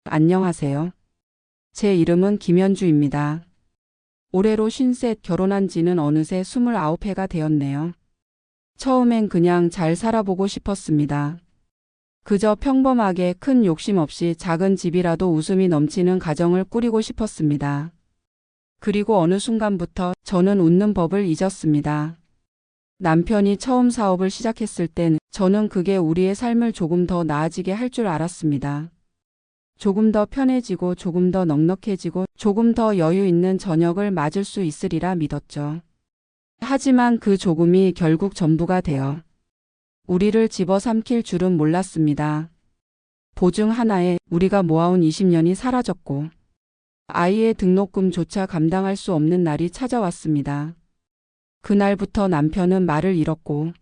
안녕하세요. 제 이름은 김현주입니다. 올해로 53 결혼한 지는 어느새 29회가 되었네요. 처음엔 그냥 잘 살아보고 싶었습니다. 그저 평범하게 큰 욕심 없이 작은 집이라도 웃음이 넘치는 가정을 꾸리고 싶었습니다. 그리고 어느 순간부터 저는 웃는 법을 잊었습니다. 남편이 처음 사업을 시작했을 땐 저는 그게 우리의 삶을 조금 더 나아지게 할 줄 알았습니다. 조금 더 편해지고 조금 더 넉넉해지고 조금 더 여유 있는 저녁을 맞을 수 있으리라 믿었죠. 하지만 그 조금이 결국 전부가 되어 우리를 집어삼킬 줄은 몰랐습니다. 보증 하나에 우리가 모아온 20년이 사라졌고 아이의 등록금조차 감당할 수 없는 날이 찾아왔습니다. 그날부터 남편은 말을 잃었고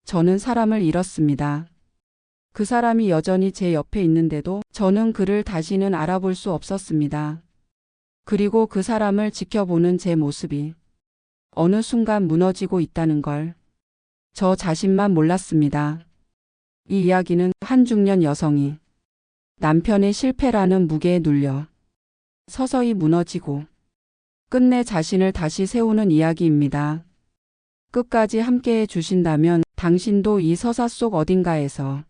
저는 사람을 잃었습니다. 그 사람이 여전히 제 옆에 있는데도 저는 그를 다시는 알아볼 수 없었습니다. 그리고 그 사람을 지켜보는 제 모습이 어느 순간 무너지고 있다는 걸 저 자신만 몰랐습니다. 이 이야기는 한 중년 여성이 남편의 실패라는 무게에 눌려 서서히 무너지고 끝내 자신을 다시 세우는 이야기입니다. 끝까지 함께해 주신다면 당신도 이 서사 속 어딘가에서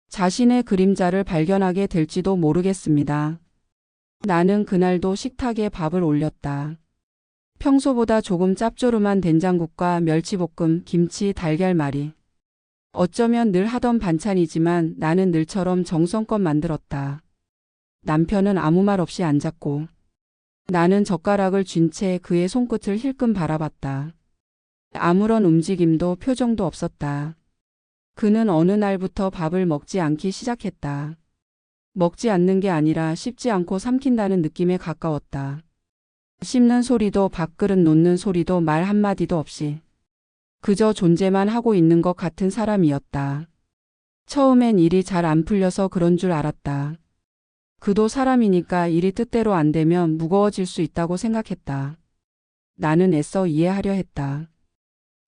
자신의 그림자를 발견하게 될지도 모르겠습니다. 나는 그날도 식탁에 밥을 올렸다. 평소보다 조금 짭조름한 된장국과 멸치볶음, 김치, 달걀말이. 어쩌면 늘 하던 반찬이지만 나는 늘처럼 정성껏 만들었다. 남편은 아무 말 없이 앉았고 나는 젓가락을 쥔 채 그의 손끝을 힐끔 바라봤다. 아무런 움직임도 표정도 없었다. 그는 어느 날부터 밥을 먹지 않기 시작했다. 먹지 않는 게 아니라 씹지 않고 삼킨다는 느낌에 가까웠다. 씹는 소리도 밥그릇 놓는 소리도 말 한마디도 없이 그저 존재만 하고 있는 것 같은 사람이었다. 처음엔 일이 잘 안 풀려서 그런 줄 알았다. 그도 사람이니까 일이 뜻대로 안 되면 무거워질 수 있다고 생각했다. 나는 애써 이해하려 했다.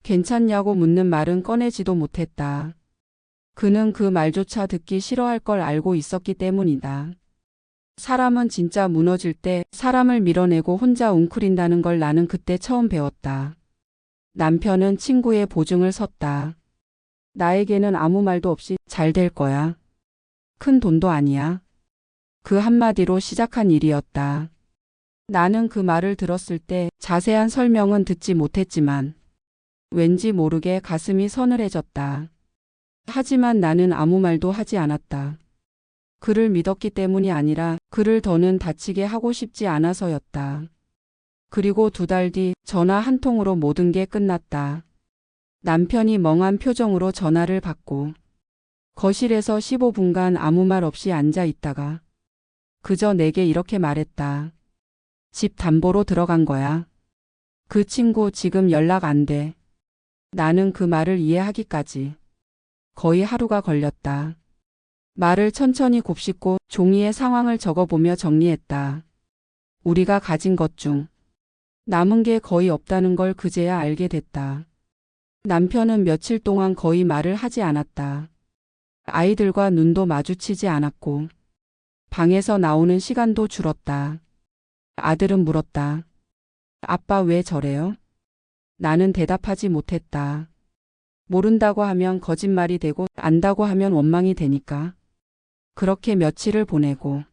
괜찮냐고 묻는 말은 꺼내지도 못했다. 그는 그 말조차 듣기 싫어할 걸 알고 있었기 때문이다. 사람은 진짜 무너질 때 사람을 밀어내고 혼자 웅크린다는 걸 나는 그때 처음 배웠다. 남편은 친구의 보증을 섰다. 나에게는 아무 말도 없이 잘 될 거야. 큰 돈도 아니야. 그 한마디로 시작한 일이었다. 나는 그 말을 들었을 때 자세한 설명은 듣지 못했지만 왠지 모르게 가슴이 서늘해졌다. 하지만 나는 아무 말도 하지 않았다. 그를 믿었기 때문이 아니라 그를 더는 다치게 하고 싶지 않아서였다. 그리고 2달 뒤 전화 한 통으로 모든 게 끝났다. 남편이 멍한 표정으로 전화를 받고 거실에서 15분간 아무 말 없이 앉아 있다가 그저 내게 이렇게 말했다. 집 담보로 들어간 거야. 그 친구 지금 연락 안 돼. 나는 그 말을 이해하기까지 거의 하루가 걸렸다. 말을 천천히 곱씹고 종이에 상황을 적어보며 정리했다. 우리가 가진 것 중 남은 게 거의 없다는 걸 그제야 알게 됐다. 남편은 며칠 동안 거의 말을 하지 않았다. 아이들과 눈도 마주치지 않았고 방에서 나오는 시간도 줄었다. 아들은 물었다. 아빠 왜 저래요? 나는 대답하지 못했다. 모른다고 하면 거짓말이 되고 안다고 하면 원망이 되니까. 그렇게 며칠을 보내고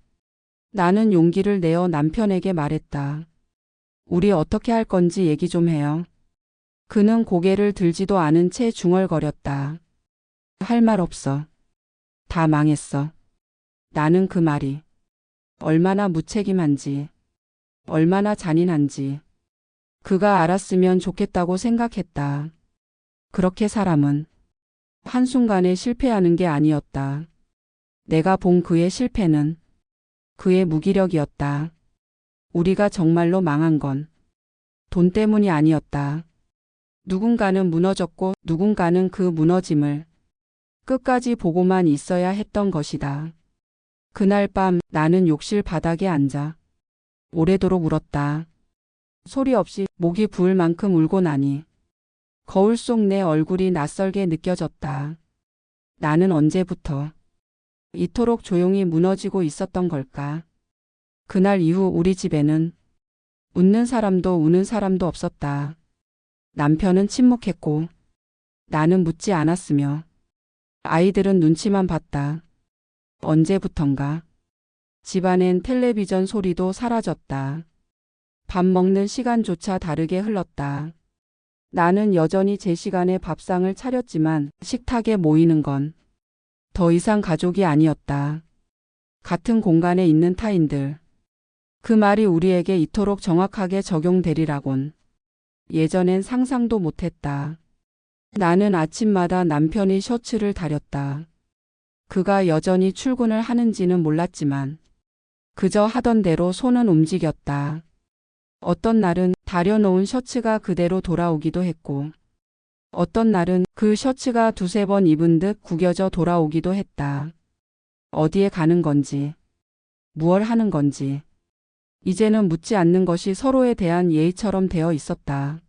나는 용기를 내어 남편에게 말했다. 우리 어떻게 할 건지 얘기 좀 해요. 그는 고개를 들지도 않은 채 중얼거렸다. 할 말 없어. 다 망했어. 나는 그 말이 얼마나 무책임한지, 얼마나 잔인한지 그가 알았으면 좋겠다고 생각했다. 그렇게 사람은 한순간에 실패하는 게 아니었다. 내가 본 그의 실패는 그의 무기력이었다. 우리가 정말로 망한 건 돈 때문이 아니었다. 누군가는 무너졌고 누군가는 그 무너짐을 끝까지 보고만 있어야 했던 것이다. 그날 밤 나는 욕실 바닥에 앉아 오래도록 울었다. 소리 없이 목이 부을 만큼 울고 나니 거울 속 내 얼굴이 낯설게 느껴졌다. 나는 언제부터 이토록 조용히 무너지고 있었던 걸까? 그날 이후 우리 집에는 웃는 사람도 우는 사람도 없었다. 남편은 침묵했고 나는 묻지 않았으며 아이들은 눈치만 봤다. 언제부턴가 집안엔 텔레비전 소리도 사라졌다. 밥 먹는 시간조차 다르게 흘렀다. 나는 여전히 제 시간에 밥상을 차렸지만 식탁에 모이는 건 더 이상 가족이 아니었다. 같은 공간에 있는 타인들. 그 말이 우리에게 이토록 정확하게 적용되리라곤 예전엔 상상도 못했다. 나는 아침마다 남편의 셔츠를 다렸다. 그가 여전히 출근을 하는지는 몰랐지만 그저 하던 대로 손은 움직였다. 어떤 날은 다려놓은 셔츠가 그대로 돌아오기도 했고 어떤 날은 그 셔츠가 두세 번 입은 듯 구겨져 돌아오기도 했다. 어디에 가는 건지, 무얼 하는 건지, 이제는 묻지 않는 것이 서로에 대한 예의처럼 되어 있었다.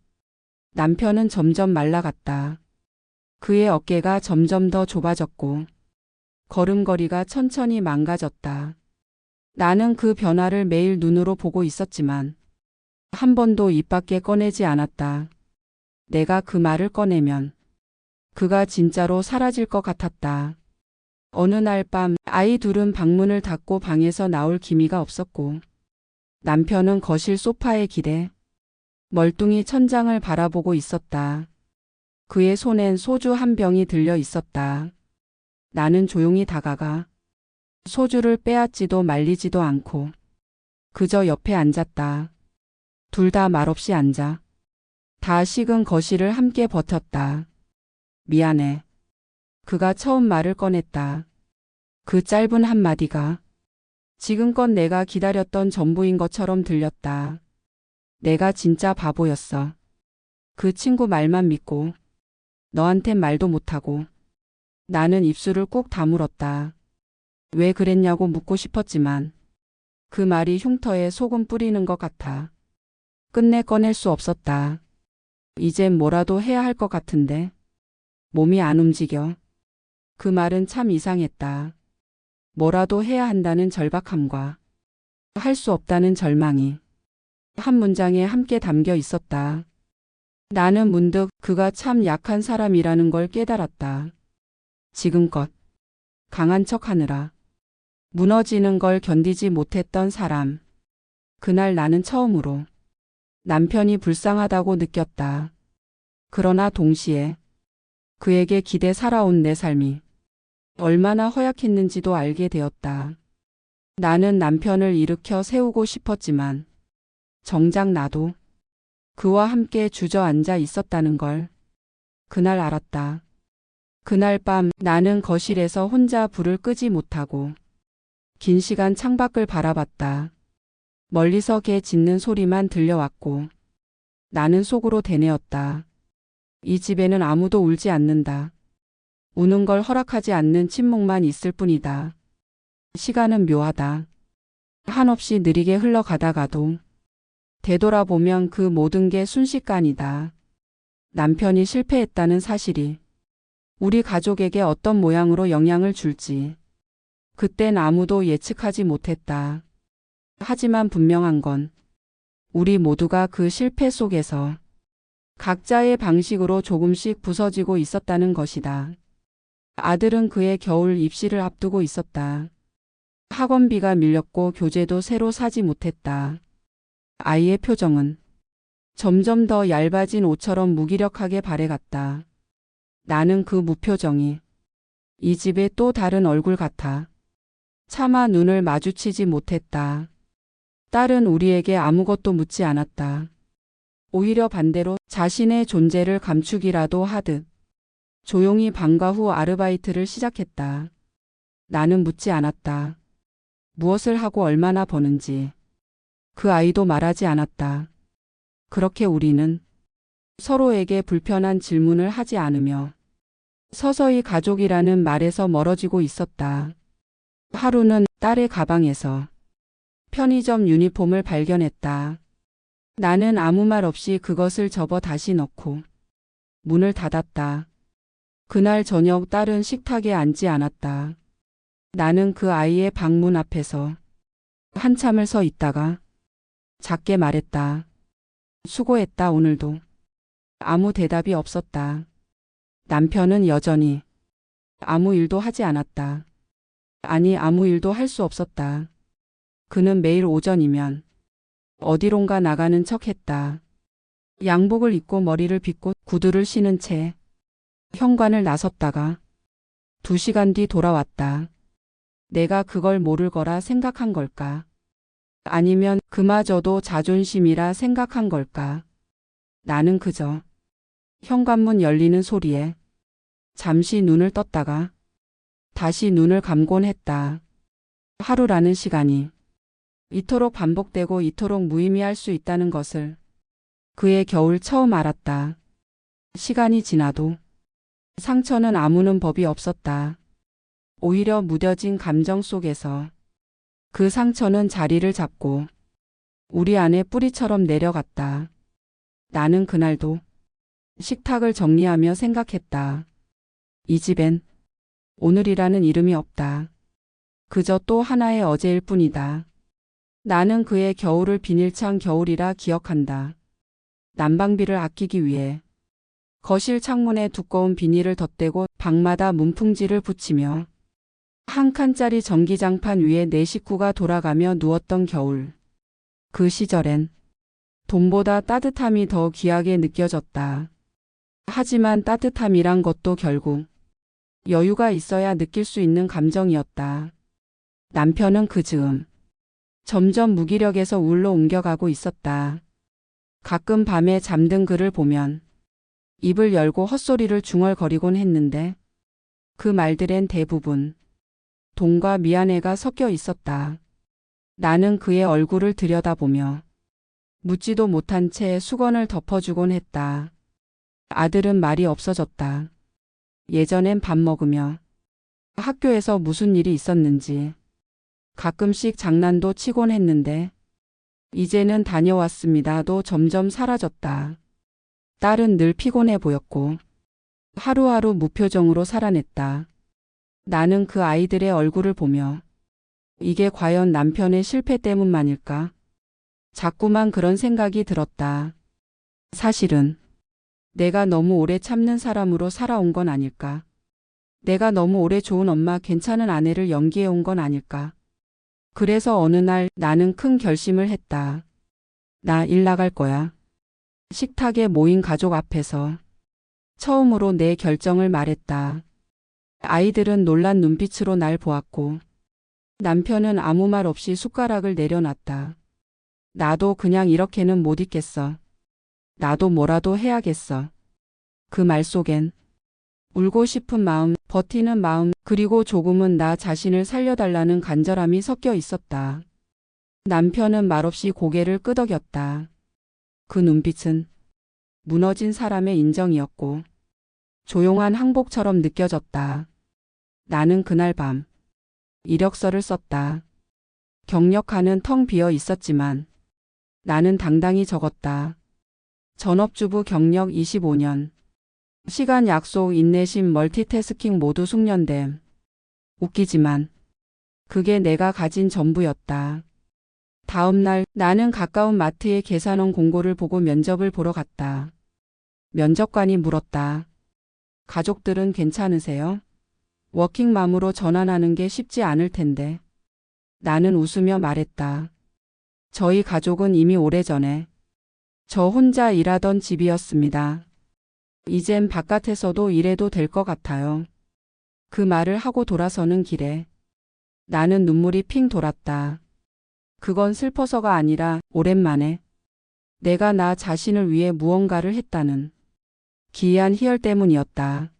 남편은 점점 말라갔다. 그의 어깨가 점점 더 좁아졌고 걸음걸이가 천천히 망가졌다. 나는 그 변화를 매일 눈으로 보고 있었지만 한 번도 입 밖에 꺼내지 않았다. 내가 그 말을 꺼내면 그가 진짜로 사라질 것 같았다. 어느 날 밤 아이 둘은 방문을 닫고 방에서 나올 기미가 없었고 남편은 거실 소파에 기대 멀뚱히 천장을 바라보고 있었다. 그의 손엔 소주 한 병이 들려 있었다. 나는 조용히 다가가 소주를 빼앗지도 말리지도 않고 그저 옆에 앉았다. 둘 다 말없이 앉아 다 식은 거실을 함께 버텼다. 미안해. 그가 처음 말을 꺼냈다. 그 짧은 한마디가 지금껏 내가 기다렸던 전부인 것처럼 들렸다. 내가 진짜 바보였어. 그 친구 말만 믿고 너한텐 말도 못하고. 나는 입술을 꾹 다물었다. 왜 그랬냐고 묻고 싶었지만 그 말이 흉터에 소금 뿌리는 것 같아. 끝내 꺼낼 수 없었다. 이젠 뭐라도 해야 할 것 같은데 몸이 안 움직여. 그 말은 참 이상했다. 뭐라도 해야 한다는 절박함과 할 수 없다는 절망이 한 문장에 함께 담겨 있었다. 나는 문득 그가 참 약한 사람이라는 걸 깨달았다. 지금껏 강한 척하느라 무너지는 걸 견디지 못했던 사람. 그날 나는 처음으로 남편이 불쌍하다고 느꼈다. 그러나 동시에 그에게 기대 살아온 내 삶이 얼마나 허약했는지도 알게 되었다. 나는 남편을 일으켜 세우고 싶었지만 정작 나도 그와 함께 주저앉아 있었다는 걸 그날 알았다. 그날 밤 나는 거실에서 혼자 불을 끄지 못하고 긴 시간 창밖을 바라봤다. 멀리서 개 짖는 소리만 들려왔고 나는 속으로 되뇌었다. 이 집에는 아무도 울지 않는다. 우는 걸 허락하지 않는 침묵만 있을 뿐이다. 시간은 묘하다. 한없이 느리게 흘러가다가도 되돌아보면 그 모든 게 순식간이다. 남편이 실패했다는 사실이 우리 가족에게 어떤 모양으로 영향을 줄지 그땐 아무도 예측하지 못했다. 하지만 분명한 건 우리 모두가 그 실패 속에서 각자의 방식으로 조금씩 부서지고 있었다는 것이다. 아들은 그의 겨울 입시를 앞두고 있었다. 학원비가 밀렸고 교재도 새로 사지 못했다. 아이의 표정은 점점 더 얇아진 옷처럼 무기력하게 발해갔다. 나는 그 무표정이 이 집의 또 다른 얼굴 같아. 차마 눈을 마주치지 못했다. 딸은 우리에게 아무것도 묻지 않았다. 오히려 반대로 자신의 존재를 감추기라도 하듯 조용히 방과 후 아르바이트를 시작했다. 나는 묻지 않았다. 무엇을 하고 얼마나 버는지. 그 아이도 말하지 않았다. 그렇게 우리는 서로에게 불편한 질문을 하지 않으며 서서히 가족이라는 말에서 멀어지고 있었다. 하루는 딸의 가방에서 편의점 유니폼을 발견했다. 나는 아무 말 없이 그것을 접어 다시 넣고 문을 닫았다. 그날 저녁 딸은 식탁에 앉지 않았다. 나는 그 아이의 방문 앞에서 한참을 서 있다가 작게 말했다. 수고했다, 오늘도. 아무 대답이 없었다. 남편은 여전히 아무 일도 하지 않았다. 아니, 아무 일도 할 수 없었다. 그는 매일 오전이면 어디론가 나가는 척 했다. 양복을 입고 머리를 빗고 구두를 신은 채 현관을 나섰다가 2시간 뒤 돌아왔다. 내가 그걸 모를 거라 생각한 걸까? 아니면 그마저도 자존심이라 생각한 걸까? 나는 그저 현관문 열리는 소리에 잠시 눈을 떴다가 다시 눈을 감곤 했다. 하루라는 시간이 이토록 반복되고 이토록 무의미할 수 있다는 것을 그해 겨울 처음 알았다. 시간이 지나도 상처는 아무는 법이 없었다. 오히려 무뎌진 감정 속에서 그 상처는 자리를 잡고 우리 안에 뿌리처럼 내려갔다. 나는 그날도 식탁을 정리하며 생각했다. 이 집엔 오늘이라는 이름이 없다. 그저 또 하나의 어제일 뿐이다. 나는 그의 겨울을 비닐창 겨울이라 기억한다. 난방비를 아끼기 위해 거실 창문에 두꺼운 비닐을 덧대고 방마다 문풍지를 붙이며 한 칸짜리 전기장판 위에 내 식구가 돌아가며 누웠던 겨울. 그 시절엔 돈보다 따뜻함이 더 귀하게 느껴졌다. 하지만 따뜻함이란 것도 결국 여유가 있어야 느낄 수 있는 감정이었다. 남편은 그 즈음 점점 무기력에서 울로 옮겨가고 있었다. 가끔 밤에 잠든 그를 보면 입을 열고 헛소리를 중얼거리곤 했는데 그 말들엔 대부분 동과 미안해가 섞여 있었다. 나는 그의 얼굴을 들여다보며 묻지도 못한 채 수건을 덮어주곤 했다. 아들은 말이 없어졌다. 예전엔 밥 먹으며 학교에서 무슨 일이 있었는지 가끔씩 장난도 치곤 했는데 이제는 다녀왔습니다도 점점 사라졌다. 딸은 늘 피곤해 보였고 하루하루 무표정으로 살아냈다. 나는 그 아이들의 얼굴을 보며 이게 과연 남편의 실패 때문만일까? 자꾸만 그런 생각이 들었다. 사실은 내가 너무 오래 참는 사람으로 살아온 건 아닐까? 내가 너무 오래 좋은 엄마, 괜찮은 아내를 연기해온 건 아닐까? 그래서 어느 날 나는 큰 결심을 했다. 나 일 나갈 거야. 식탁에 모인 가족 앞에서 처음으로 내 결정을 말했다. 아이들은 놀란 눈빛으로 날 보았고 남편은 아무 말 없이 숟가락을 내려놨다. 나도 그냥 이렇게는 못 있겠어. 나도 뭐라도 해야겠어. 그 말 속엔 울고 싶은 마음, 버티는 마음, 그리고 조금은 나 자신을 살려달라는 간절함이 섞여 있었다. 남편은 말없이 고개를 끄덕였다. 그 눈빛은 무너진 사람의 인정이었고 조용한 항복처럼 느껴졌다. 나는 그날 밤 이력서를 썼다. 경력하는 텅 비어 있었지만 나는 당당히 적었다. 전업주부 경력 25년. 시간 약속, 인내심, 멀티태스킹 모두 숙련됨. 웃기지만 그게 내가 가진 전부였다. 다음 날 나는 가까운 마트의 계산원 공고를 보고 면접을 보러 갔다. 면접관이 물었다. 가족들은 괜찮으세요? 워킹맘으로 전환하는 게 쉽지 않을 텐데. 나는 웃으며 말했다. 저희 가족은 이미 오래전에 저 혼자 일하던 집이었습니다. 이젠 바깥에서도 일해도 될 것 같아요. 그 말을 하고 돌아서는 길에 나는 눈물이 핑 돌았다. 그건 슬퍼서가 아니라 오랜만에 내가 나 자신을 위해 무언가를 했다는 기이한 희열 때문이었다.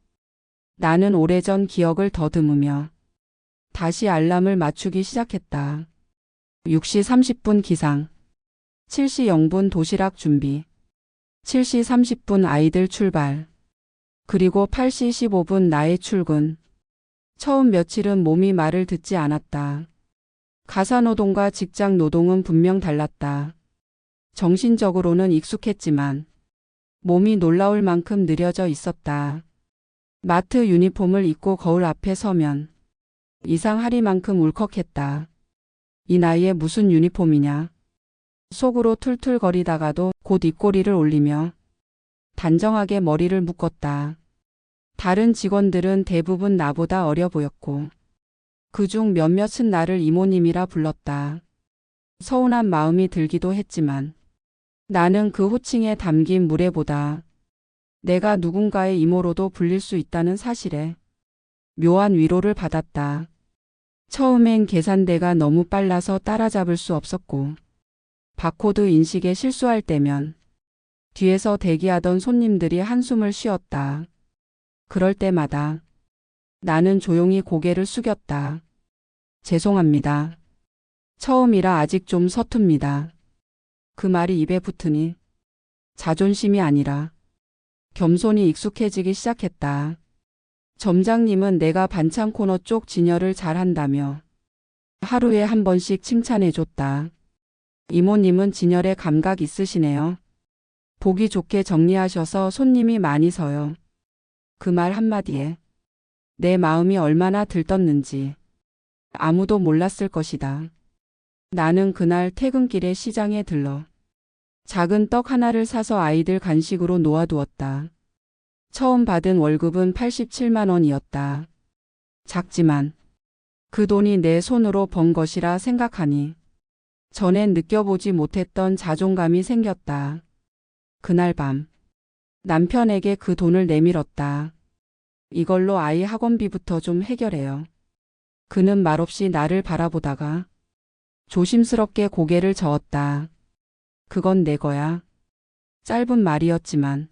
나는 오래전 기억을 더듬으며 다시 알람을 맞추기 시작했다. 6시 30분 기상, 7시 0분 도시락 준비, 7시 30분 아이들 출발, 그리고 8시 15분 나의 출근. 처음 며칠은 몸이 말을 듣지 않았다. 가사노동과 직장 노동은 분명 달랐다. 정신적으로는 익숙했지만 몸이 놀라울 만큼 느려져 있었다. 마트 유니폼을 입고 거울 앞에 서면 이상하리만큼 울컥했다. 이 나이에 무슨 유니폼이냐. 속으로 툴툴거리다가도 곧 입꼬리를 올리며 단정하게 머리를 묶었다. 다른 직원들은 대부분 나보다 어려 보였고 그중 몇몇은 나를 이모님이라 불렀다. 서운한 마음이 들기도 했지만 나는 그 호칭에 담긴 무례보다 내가 누군가의 이모로도 불릴 수 있다는 사실에 묘한 위로를 받았다. 처음엔 계산대가 너무 빨라서 따라잡을 수 없었고 바코드 인식에 실수할 때면 뒤에서 대기하던 손님들이 한숨을 쉬었다. 그럴 때마다 나는 조용히 고개를 숙였다. 죄송합니다. 처음이라 아직 좀 서툽니다. 그 말이 입에 붙으니 자존심이 아니라 겸손이 익숙해지기 시작했다. 점장님은 내가 반찬 코너 쪽 진열을 잘한다며 하루에 한 번씩 칭찬해줬다. 이모님은 진열에 감각 있으시네요. 보기 좋게 정리하셔서 손님이 많이 서요. 그 말 한마디에 내 마음이 얼마나 들떴는지 아무도 몰랐을 것이다. 나는 그날 퇴근길에 시장에 들러 작은 떡 하나를 사서 아이들 간식으로 놓아두었다. 처음 받은 월급은 87만 원이었다. 작지만 그 돈이 내 손으로 번 것이라 생각하니 전엔 느껴보지 못했던 자존감이 생겼다. 그날 밤 남편에게 그 돈을 내밀었다. 이걸로 아이 학원비부터 좀 해결해요. 그는 말없이 나를 바라보다가 조심스럽게 고개를 저었다. 그건 내 거야. 짧은 말이었지만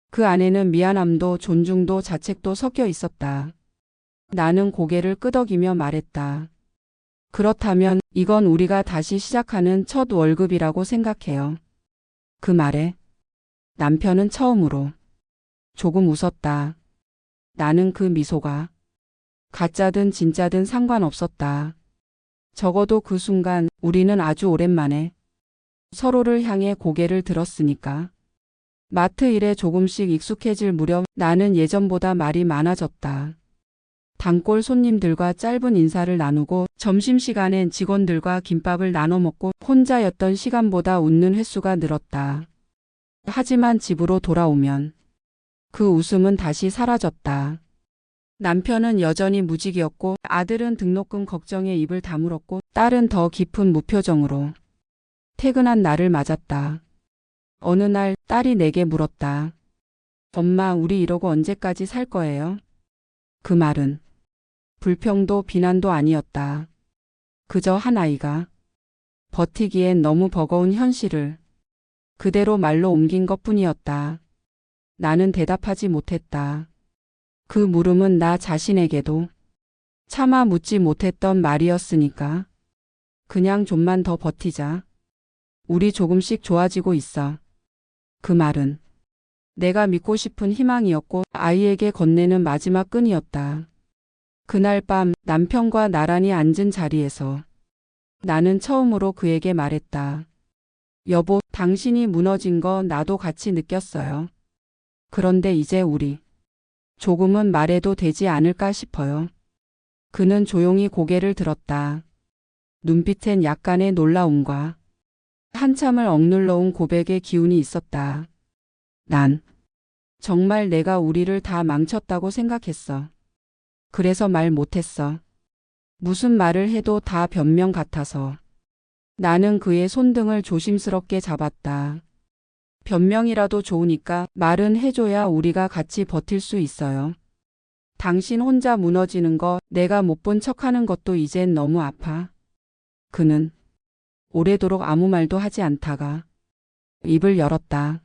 그 안에는 미안함도 존중도 자책도 섞여 있었다. 나는 고개를 끄덕이며 말했다. 그렇다면 이건 우리가 다시 시작하는 첫 월급이라고 생각해요. 그 말에 남편은 처음으로 조금 웃었다. 나는 그 미소가 가짜든 진짜든 상관없었다. 적어도 그 순간 우리는 아주 오랜만에 서로를 향해 고개를 들었으니까. 마트 일에 조금씩 익숙해질 무렵 나는 예전보다 말이 많아졌다. 단골 손님들과 짧은 인사를 나누고 점심시간엔 직원들과 김밥을 나눠 먹고 혼자였던 시간보다 웃는 횟수가 늘었다. 하지만 집으로 돌아오면 그 웃음은 다시 사라졌다. 남편은 여전히 무직이었고 아들은 등록금 걱정에 입을 다물었고 딸은 더 깊은 무표정으로 퇴근한 나를 맞았다. 어느 날 딸이 내게 물었다. 엄마, 우리 이러고 언제까지 살 거예요? 그 말은 불평도 비난도 아니었다. 그저 한 아이가 버티기엔 너무 버거운 현실을 그대로 말로 옮긴 것뿐이었다. 나는 대답하지 못했다. 그 물음은 나 자신에게도 차마 묻지 못했던 말이었으니까. 그냥 좀만 더 버티자. 우리 조금씩 좋아지고 있어. 그 말은 내가 믿고 싶은 희망이었고 아이에게 건네는 마지막 끈이었다. 그날 밤 남편과 나란히 앉은 자리에서 나는 처음으로 그에게 말했다. 여보, 당신이 무너진 거 나도 같이 느꼈어요. 그런데 이제 우리 조금은 말해도 되지 않을까 싶어요. 그는 조용히 고개를 들었다. 눈빛엔 약간의 놀라움과 한참을 억눌러 온 고백의 기운이 있었다. 난 정말 내가 우리를 다 망쳤다고 생각했어. 그래서 말 못했어. 무슨 말을 해도 다 변명 같아서. 나는 그의 손등을 조심스럽게 잡았다. 변명이라도 좋으니까 말은 해줘야 우리가 같이 버틸 수 있어요. 당신 혼자 무너지는 거 내가 못 본 척하는 것도 이젠 너무 아파. 그는 오래도록 아무 말도 하지 않다가 입을 열었다.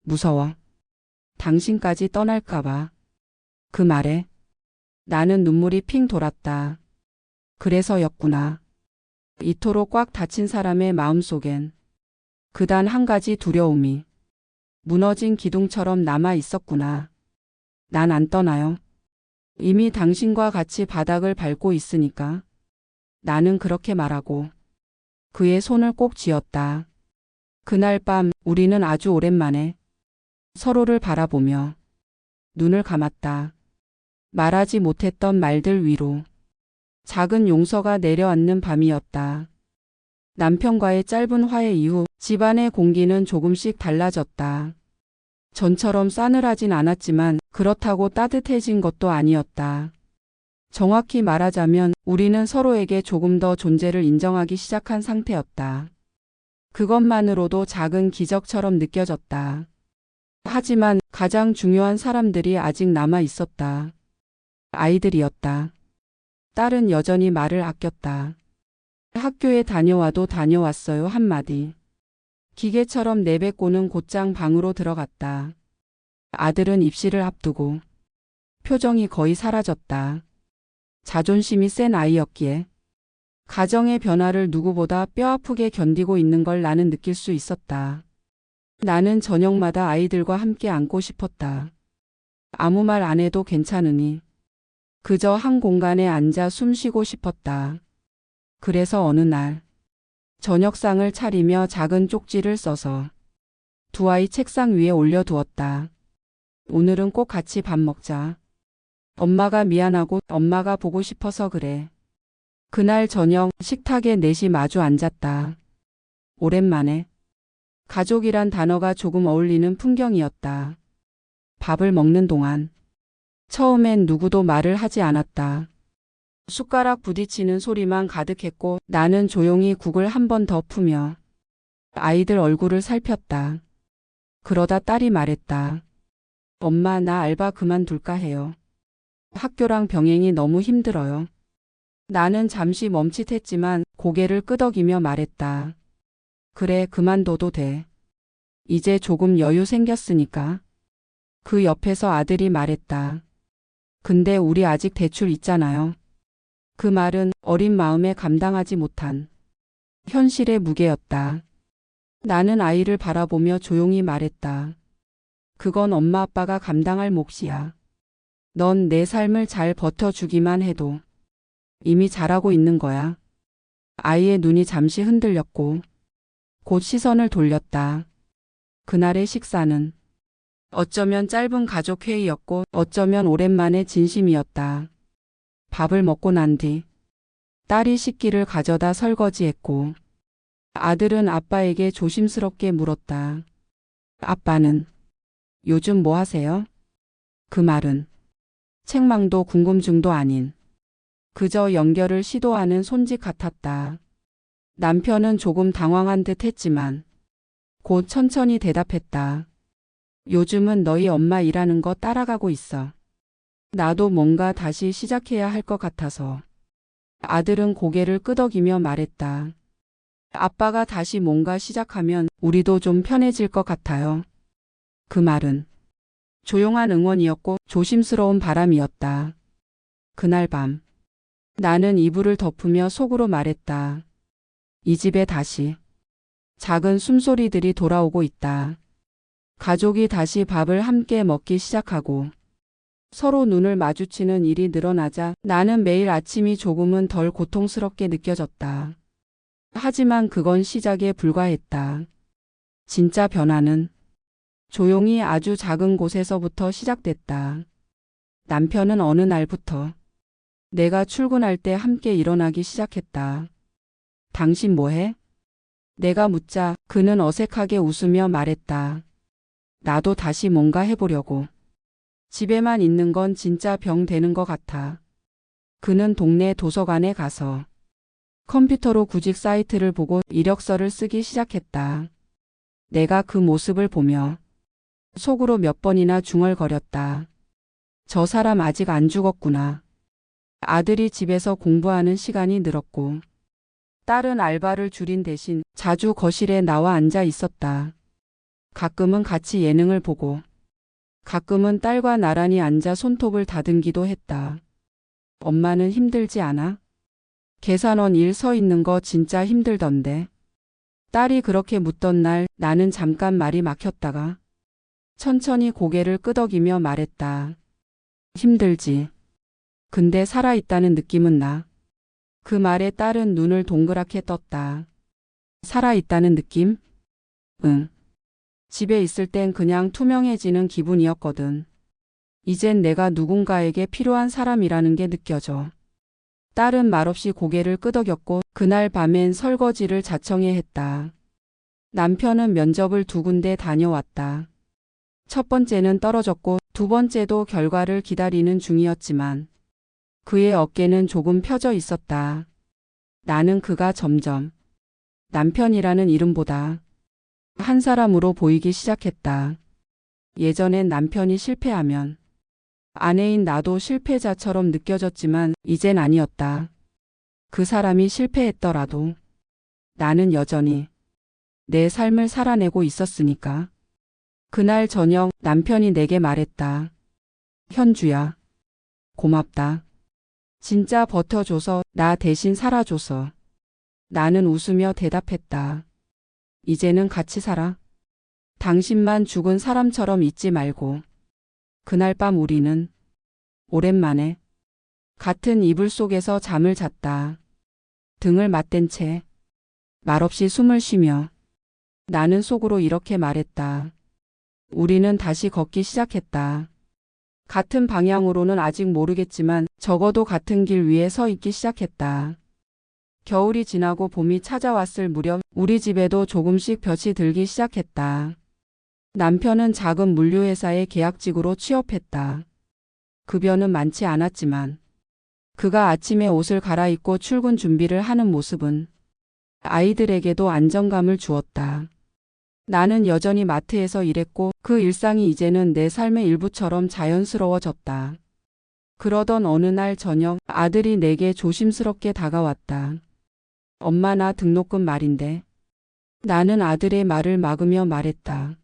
무서워. 당신까지 떠날까봐. 그 말에 나는 눈물이 핑 돌았다. 그래서였구나. 이토록 꽉 닫힌 사람의 마음속엔 그단 한 가지 두려움이 무너진 기둥처럼 남아 있었구나. 난 안 떠나요. 이미 당신과 같이 바닥을 밟고 있으니까. 나는 그렇게 말하고 그의 손을 꼭 쥐었다. 그날 밤 우리는 아주 오랜만에 서로를 바라보며 눈을 감았다. 말하지 못했던 말들 위로 작은 용서가 내려앉는 밤이었다. 남편과의 짧은 화해 이후 집안의 공기는 조금씩 달라졌다. 전처럼 싸늘하진 않았지만 그렇다고 따뜻해진 것도 아니었다. 정확히 말하자면 우리는 서로에게 조금 더 존재를 인정하기 시작한 상태였다. 그것만으로도 작은 기적처럼 느껴졌다. 하지만 가장 중요한 사람들이 아직 남아 있었다. 아이들이었다. 딸은 여전히 말을 아꼈다. 학교에 다녀와도 다녀왔어요 한마디. 기계처럼 내뱉고는 곧장 방으로 들어갔다. 아들은 입시를 앞두고 표정이 거의 사라졌다. 자존심이 센 아이였기에 가정의 변화를 누구보다 뼈아프게 견디고 있는 걸 나는 느낄 수 있었다. 나는 저녁마다 아이들과 함께 앉고 싶었다. 아무 말 안 해도 괜찮으니 그저 한 공간에 앉아 숨 쉬고 싶었다. 그래서 어느 날 저녁상을 차리며 작은 쪽지를 써서 두 아이 책상 위에 올려두었다. 오늘은 꼭 같이 밥 먹자. 엄마가 미안하고 엄마가 보고 싶어서 그래. 그날 저녁 식탁에 넷이 마주 앉았다. 오랜만에 가족이란 단어가 조금 어울리는 풍경이었다. 밥을 먹는 동안 처음엔 누구도 말을 하지 않았다. 숟가락 부딪히는 소리만 가득했고 나는 조용히 국을 한 번 더 푸며 아이들 얼굴을 살폈다. 그러다 딸이 말했다. 엄마 나 알바 그만둘까 해요. 학교랑 병행이 너무 힘들어요. 나는 잠시 멈칫했지만 고개를 끄덕이며 말했다. 그래 그만둬도 돼. 이제 조금 여유 생겼으니까. 그 옆에서 아들이 말했다. 근데 우리 아직 대출 있잖아요. 그 말은 어린 마음에 감당하지 못한 현실의 무게였다. 나는 아이를 바라보며 조용히 말했다. 그건 엄마 아빠가 감당할 몫이야. 넌 내 삶을 잘 버텨주기만 해도 이미 잘하고 있는 거야. 아이의 눈이 잠시 흔들렸고 곧 시선을 돌렸다. 그날의 식사는 어쩌면 짧은 가족 회의였고 어쩌면 오랜만의 진심이었다. 밥을 먹고 난 뒤 딸이 식기를 가져다 설거지했고 아들은 아빠에게 조심스럽게 물었다. 아빠는 요즘 뭐 하세요? 그 말은 책망도 궁금증도 아닌 그저 연결을 시도하는 손짓 같았다. 남편은 조금 당황한 듯 했지만 곧 천천히 대답했다. 요즘은 너희 엄마 일하는 거 따라가고 있어. 나도 뭔가 다시 시작해야 할 것 같아서. 아들은 고개를 끄덕이며 말했다. 아빠가 다시 뭔가 시작하면 우리도 좀 편해질 것 같아요. 그 말은 조용한 응원이었고 조심스러운 바람이었다. 그날 밤 나는 이불을 덮으며 속으로 말했다. 이 집에 다시 작은 숨소리들이 돌아오고 있다. 가족이 다시 밥을 함께 먹기 시작하고 서로 눈을 마주치는 일이 늘어나자 나는 매일 아침이 조금은 덜 고통스럽게 느껴졌다. 하지만 그건 시작에 불과했다. 진짜 변화는 조용히 아주 작은 곳에서부터 시작됐다. 남편은 어느 날부터 내가 출근할 때 함께 일어나기 시작했다. 당신 뭐해? 내가 묻자 그는 어색하게 웃으며 말했다. 나도 다시 뭔가 해보려고. 집에만 있는 건 진짜 병 되는 것 같아. 그는 동네 도서관에 가서 컴퓨터로 구직 사이트를 보고 이력서를 쓰기 시작했다. 내가 그 모습을 보며 속으로 몇 번이나 중얼거렸다. 저 사람 아직 안 죽었구나. 아들이 집에서 공부하는 시간이 늘었고 딸은 알바를 줄인 대신 자주 거실에 나와 앉아 있었다. 가끔은 같이 예능을 보고 가끔은 딸과 나란히 앉아 손톱을 다듬기도 했다. 엄마는 힘들지 않아? 계산원 일 서 있는 거 진짜 힘들던데. 딸이 그렇게 묻던 날 나는 잠깐 말이 막혔다가 천천히 고개를 끄덕이며 말했다. 힘들지. 근데 살아있다는 느낌은 나. 그 말에 딸은 눈을 동그랗게 떴다. 살아있다는 느낌? 응. 집에 있을 땐 그냥 투명해지는 기분이었거든. 이젠 내가 누군가에게 필요한 사람이라는 게 느껴져. 딸은 말없이 고개를 끄덕였고 그날 밤엔 설거지를 자청해 했다. 남편은 면접을 2군데 다녀왔다. 첫 번째는 떨어졌고 두 번째도 결과를 기다리는 중이었지만 그의 어깨는 조금 펴져 있었다. 나는 그가 점점 남편이라는 이름보다 한 사람으로 보이기 시작했다. 예전엔 남편이 실패하면 아내인 나도 실패자처럼 느껴졌지만 이젠 아니었다. 그 사람이 실패했더라도 나는 여전히 내 삶을 살아내고 있었으니까. 그날 저녁 남편이 내게 말했다. 현주야, 고맙다. 진짜 버텨줘서, 나 대신 살아줘서. 나는 웃으며 대답했다. 이제는 같이 살아. 당신만 죽은 사람처럼 잊지 말고. 그날 밤 우리는 오랜만에 같은 이불 속에서 잠을 잤다. 등을 맞댄 채 말없이 숨을 쉬며 나는 속으로 이렇게 말했다. 우리는 다시 걷기 시작했다. 같은 방향으로는 아직 모르겠지만 적어도 같은 길 위에 서 있기 시작했다. 겨울이 지나고 봄이 찾아왔을 무렵 우리 집에도 조금씩 볕이 들기 시작했다. 남편은 작은 물류회사의 계약직으로 취업했다. 급여는 많지 않았지만 그가 아침에 옷을 갈아입고 출근 준비를 하는 모습은 아이들에게도 안정감을 주었다. 나는 여전히 마트에서 일했고 그 일상이 이제는 내 삶의 일부처럼 자연스러워졌다. 그러던 어느 날 저녁 아들이 내게 조심스럽게 다가왔다. 엄마, 나 등록금 말인데. 나는 아들의 말을 막으며 말했다.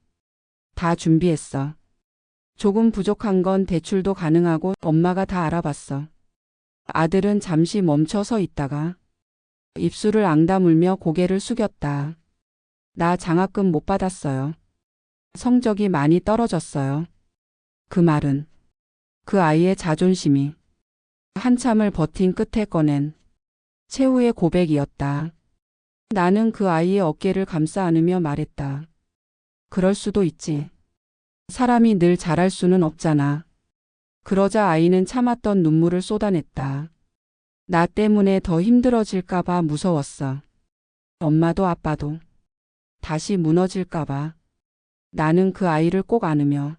다 준비했어. 조금 부족한 건 대출도 가능하고 엄마가 다 알아봤어. 아들은 잠시 멈춰 서 있다가 입술을 앙다물며 고개를 숙였다. 나 장학금 못 받았어요. 성적이 많이 떨어졌어요. 그 말은 그 아이의 자존심이 한참을 버틴 끝에 꺼낸 최후의 고백이었다. 나는 그 아이의 어깨를 감싸 안으며 말했다. 그럴 수도 있지. 사람이 늘 잘할 수는 없잖아. 그러자 아이는 참았던 눈물을 쏟아냈다. 나 때문에 더 힘들어질까봐 무서웠어. 엄마도 아빠도 다시 무너질까봐. 나는 그 아이를 꼭 안으며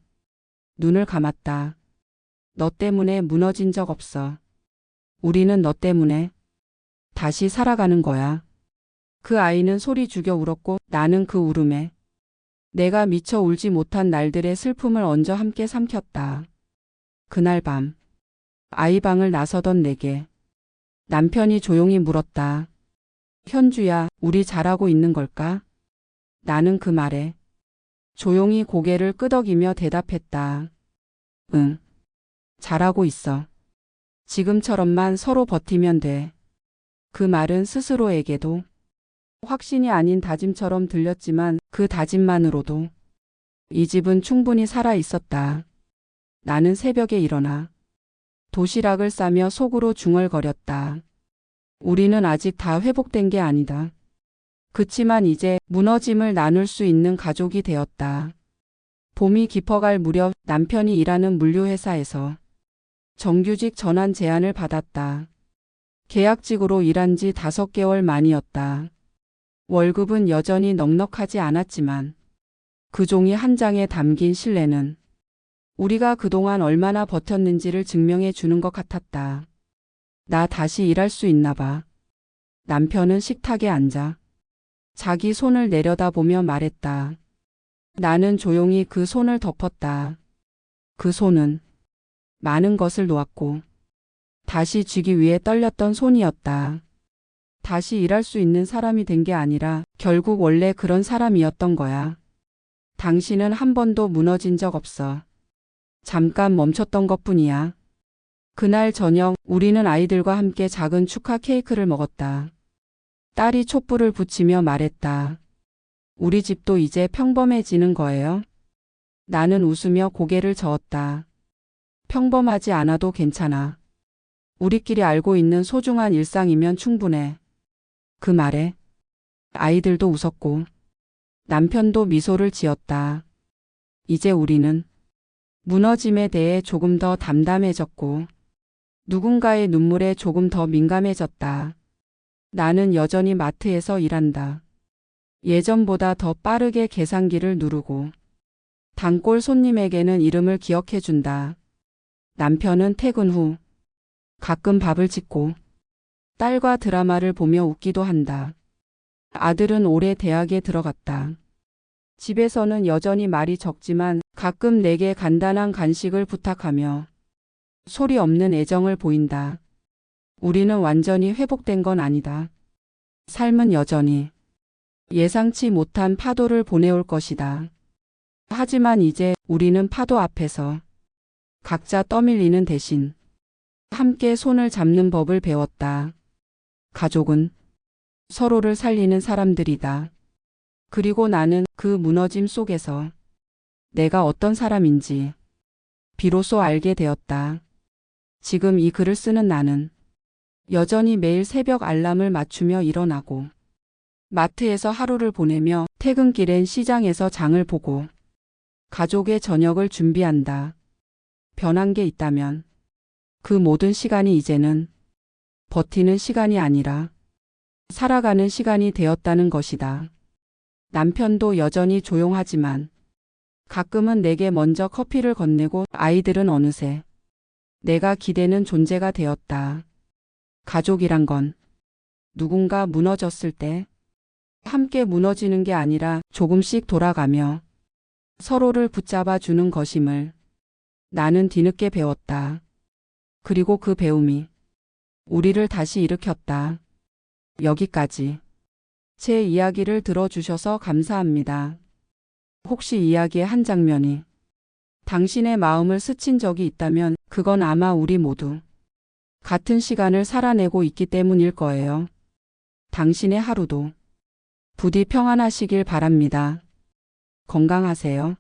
눈을 감았다. 너 때문에 무너진 적 없어. 우리는 너 때문에 다시 살아가는 거야. 그 아이는 소리 죽여 울었고 나는 그 울음에 내가 미처 울지 못한 날들의 슬픔을 얹어 함께 삼켰다. 그날 밤 아이 방을 나서던 내게 남편이 조용히 물었다. 현주야, 우리 잘하고 있는 걸까? 나는 그 말에 조용히 고개를 끄덕이며 대답했다. 응, 잘하고 있어. 지금처럼만 서로 버티면 돼. 그 말은 스스로에게도 확신이 아닌 다짐처럼 들렸지만 그 다짐만으로도 이 집은 충분히 살아 있었다. 나는 새벽에 일어나 도시락을 싸며 속으로 중얼거렸다. 우리는 아직 다 회복된 게 아니다. 그치만 이제 무너짐을 나눌 수 있는 가족이 되었다. 봄이 깊어갈 무렵 남편이 일하는 물류회사에서 정규직 전환 제안을 받았다. 계약직으로 일한 지 5개월 만이었다. 월급은 여전히 넉넉하지 않았지만 그 종이 한 장에 담긴 신뢰는 우리가 그동안 얼마나 버텼는지를 증명해 주는 것 같았다. 나 다시 일할 수 있나 봐. 남편은 식탁에 앉아 자기 손을 내려다보며 말했다. 나는 조용히 그 손을 덮었다. 그 손은 많은 것을 놓았고 다시 쥐기 위해 떨렸던 손이었다. 다시 일할 수 있는 사람이 된 게 아니라 결국 원래 그런 사람이었던 거야. 당신은 한 번도 무너진 적 없어. 잠깐 멈췄던 것뿐이야. 그날 저녁 우리는 아이들과 함께 작은 축하 케이크를 먹었다. 딸이 촛불을 붙이며 말했다. 우리 집도 이제 평범해지는 거예요? 나는 웃으며 고개를 저었다. 평범하지 않아도 괜찮아. 우리끼리 알고 있는 소중한 일상이면 충분해. 그 말에 아이들도 웃었고 남편도 미소를 지었다. 이제 우리는 무너짐에 대해 조금 더 담담해졌고 누군가의 눈물에 조금 더 민감해졌다. 나는 여전히 마트에서 일한다. 예전보다 더 빠르게 계산기를 누르고 단골 손님에게는 이름을 기억해준다. 남편은 퇴근 후 가끔 밥을 짓고 딸과 드라마를 보며 웃기도 한다. 아들은 올해 대학에 들어갔다. 집에서는 여전히 말이 적지만 가끔 내게 간단한 간식을 부탁하며 소리 없는 애정을 보인다. 우리는 완전히 회복된 건 아니다. 삶은 여전히 예상치 못한 파도를 보내올 것이다. 하지만 이제 우리는 파도 앞에서 각자 떠밀리는 대신 함께 손을 잡는 법을 배웠다. 가족은 서로를 살리는 사람들이다. 그리고 나는 그 무너짐 속에서 내가 어떤 사람인지 비로소 알게 되었다. 지금 이 글을 쓰는 나는 여전히 매일 새벽 알람을 맞추며 일어나고 마트에서 하루를 보내며 퇴근길엔 시장에서 장을 보고 가족의 저녁을 준비한다. 변한 게 있다면 그 모든 시간이 이제는 버티는 시간이 아니라 살아가는 시간이 되었다는 것이다. 남편도 여전히 조용하지만 가끔은 내게 먼저 커피를 건네고 아이들은 어느새 내가 기대는 존재가 되었다. 가족이란 건 누군가 무너졌을 때 함께 무너지는 게 아니라 조금씩 돌아가며 서로를 붙잡아 주는 것임을 나는 뒤늦게 배웠다. 그리고 그 배움이 우리를 다시 일으켰다. 여기까지 제 이야기를 들어주셔서 감사합니다. 혹시 이야기의 한 장면이 당신의 마음을 스친 적이 있다면 그건 아마 우리 모두 같은 시간을 살아내고 있기 때문일 거예요. 당신의 하루도 부디 평안하시길 바랍니다. 건강하세요.